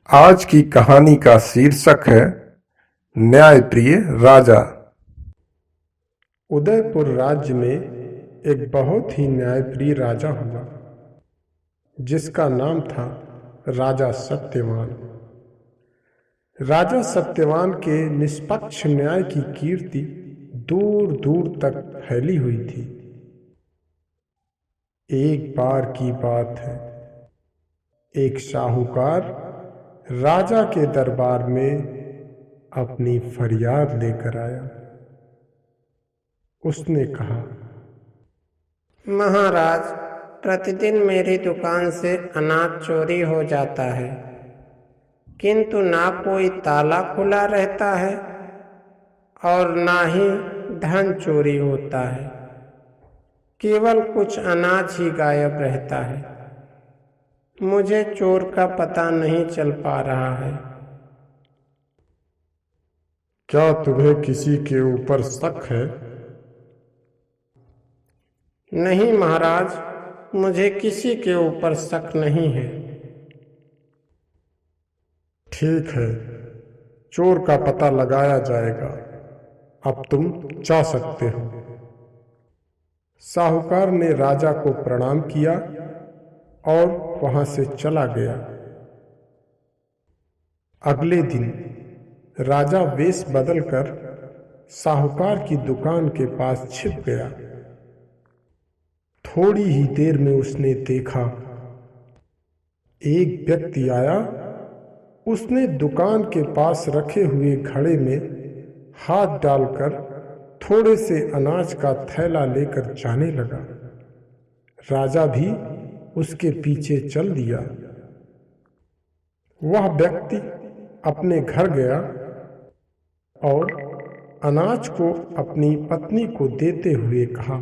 आज की कहानी का शीर्षक है न्यायप्रिय राजा। उदयपुर राज्य में एक बहुत ही न्यायप्रिय राजा हुआ जिसका नाम था राजा सत्यवान। राजा सत्यवान के निष्पक्ष न्याय की कीर्ति दूर दूर तक फैली हुई थी। एक बार की बात है, एक साहूकार राजा के दरबार में अपनी फरियाद लेकर आया। उसने कहा, महाराज, प्रतिदिन मेरी दुकान से अनाज चोरी हो जाता है, किंतु ना कोई ताला खुला रहता है और ना ही धन चोरी होता है। केवल कुछ अनाज ही गायब रहता है। मुझे चोर का पता नहीं चल पा रहा है। क्या तुम्हें किसी के ऊपर शक है? नहीं महाराज, मुझे किसी के ऊपर शक नहीं है। ठीक है, चोर का पता लगाया जाएगा। अब तुम जा सकते हो। साहूकार ने राजा को प्रणाम किया और वहां से चला गया। अगले दिन राजा वेश बदलकर साहूकार की दुकान के पास छिप गया। थोड़ी ही देर में उसने देखा, एक व्यक्ति आया। उसने दुकान के पास रखे हुए घड़े में हाथ डालकर थोड़े से अनाज का थैला लेकर जाने लगा। राजा भी उसके पीछे चल दिया। वह व्यक्ति अपने घर गया और अनाज को अपनी पत्नी को देते हुए कहा,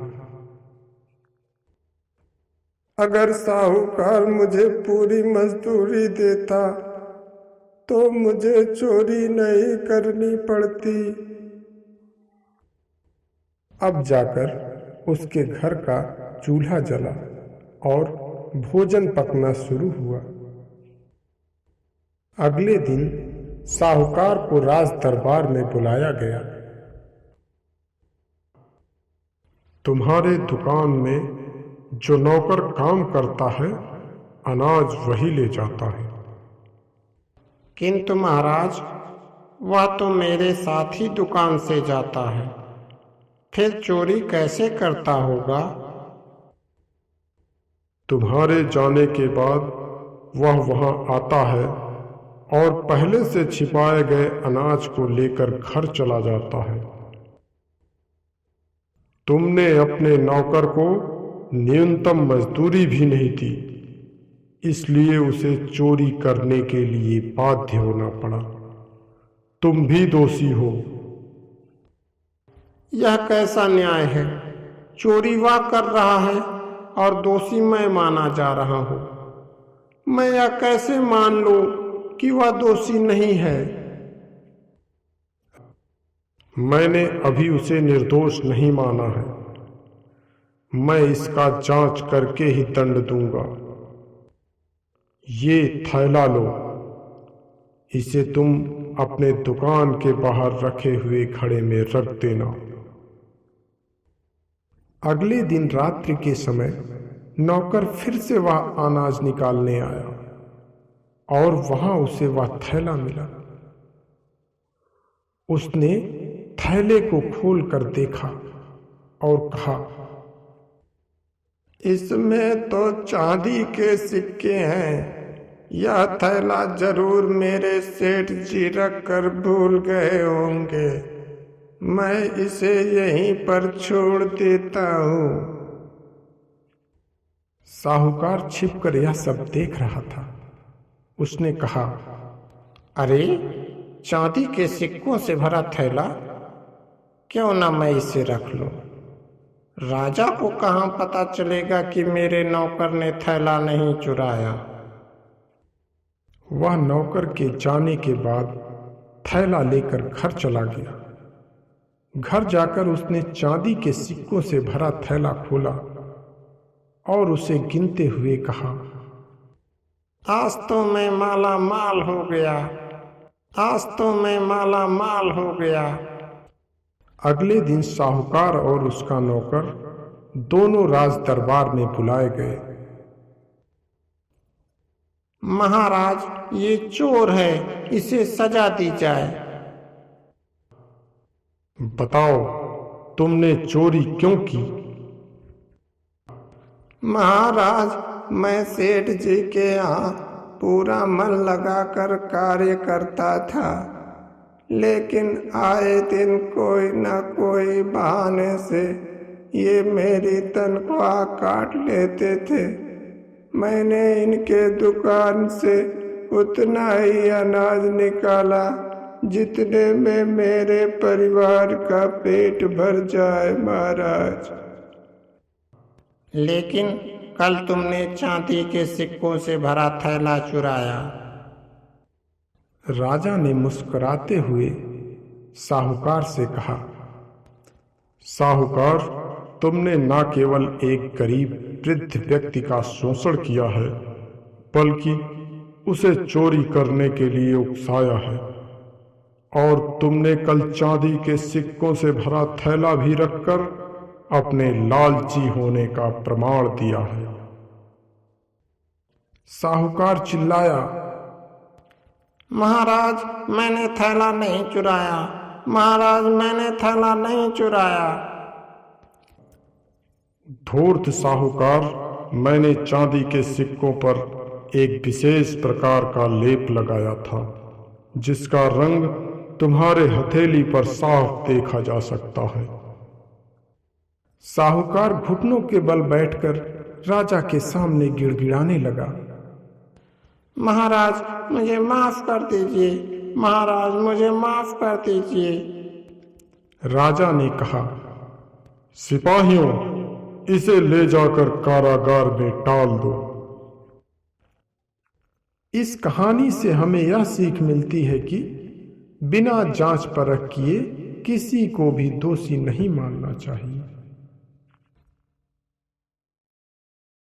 अगर साहूकार मुझे पूरी मजदूरी देता तो मुझे चोरी नहीं करनी पड़ती। अब जाकर उसके घर का चूल्हा जला और भोजन पकना शुरू हुआ। अगले दिन साहूकार को राज दरबार में बुलाया गया। तुम्हारे दुकान में जो नौकर काम करता है, अनाज वही ले जाता है। किंतु महाराज, वह तो मेरे साथ ही दुकान से जाता है, फिर चोरी कैसे करता होगा? तुम्हारे जाने के बाद वह वहां आता है और पहले से छिपाए गए अनाज को लेकर घर चला जाता है। तुमने अपने नौकर को न्यूनतम मजदूरी भी नहीं दी, इसलिए उसे चोरी करने के लिए बाध्य होना पड़ा। तुम भी दोषी हो। यह कैसा न्याय है? चोरी वह कर रहा है और दोषी मैं माना जा रहा हूं। मैं यह कैसे मान लूं कि वह दोषी नहीं है? मैंने अभी उसे निर्दोष नहीं माना है। मैं इसका जांच करके ही दंड दूंगा। ये थैला लो, इसे तुम अपने दुकान के बाहर रखे हुए घड़े में रख देना। अगले दिन रात्रि के समय नौकर फिर से वह अनाज निकालने आया और वहां उसे वह थैला मिला। उसने थैले को खोलकर देखा और कहा, इसमें तो चांदी के सिक्के हैं। यह थैला जरूर मेरे सेठ जी रख कर भूल गए होंगे। मैं इसे यहीं पर छोड़ देता हूँ। साहूकार छिपकर यह सब देख रहा था। उसने कहा, अरे, चांदी के सिक्कों से भरा थैला, क्यों ना मैं इसे रख लूं? राजा को कहाँ पता चलेगा कि मेरे नौकर ने थैला नहीं चुराया? वह नौकर के जाने के बाद थैला लेकर घर चला गया। घर जाकर उसने चांदी के सिक्कों से भरा थैला खोला और उसे गिनते हुए कहा, आज तो मैं माला माल हो गया, आज तो मैं माला माल हो गया। अगले दिन साहूकार और उसका नौकर दोनों राज दरबार में बुलाए गए। महाराज, ये चोर है, इसे सजा दी जाए। बताओ, तुमने चोरी क्यों की? महाराज, मैं सेठ जी के यहाँ पूरा मन लगाकर कार्य करता था, लेकिन आए दिन कोई न कोई बहाने से ये मेरी तनख्वाह काट लेते थे। मैंने इनके दुकान से उतना ही अनाज निकाला जितने में मेरे परिवार का पेट भर जाए महाराज। लेकिन कल तुमने चांदी के सिक्कों से भरा थैला चुराया। राजा ने मुस्कुराते हुए साहूकार से कहा, साहूकार, तुमने न केवल एक गरीब वृद्ध व्यक्ति का शोषण किया है, बल्कि उसे चोरी करने के लिए उकसाया है। और तुमने कल चांदी के सिक्कों से भरा थैला भी रखकर अपने लालची होने का प्रमाण दिया है। साहूकार चिल्लाया, महाराज, मैंने थैला नहीं चुराया। महाराज, मैंने थैला नहीं चुराया। धूर्त साहूकार, मैंने चांदी के सिक्कों पर एक विशेष प्रकार का लेप लगाया था, जिसका रंग तुम्हारे हथेली पर साफ देखा जा सकता है। साहूकार घुटनों के बल बैठकर राजा के सामने गिड़गिड़ाने लगा, महाराज, मुझे माफ कर दीजिए। महाराज, मुझे माफ कर दीजिए। राजा ने कहा, सिपाहियों, इसे ले जाकर कारागार में डाल दो। इस कहानी से हमें यह सीख मिलती है कि बिना जांच परख किए किसी को भी दोषी नहीं मानना चाहिए।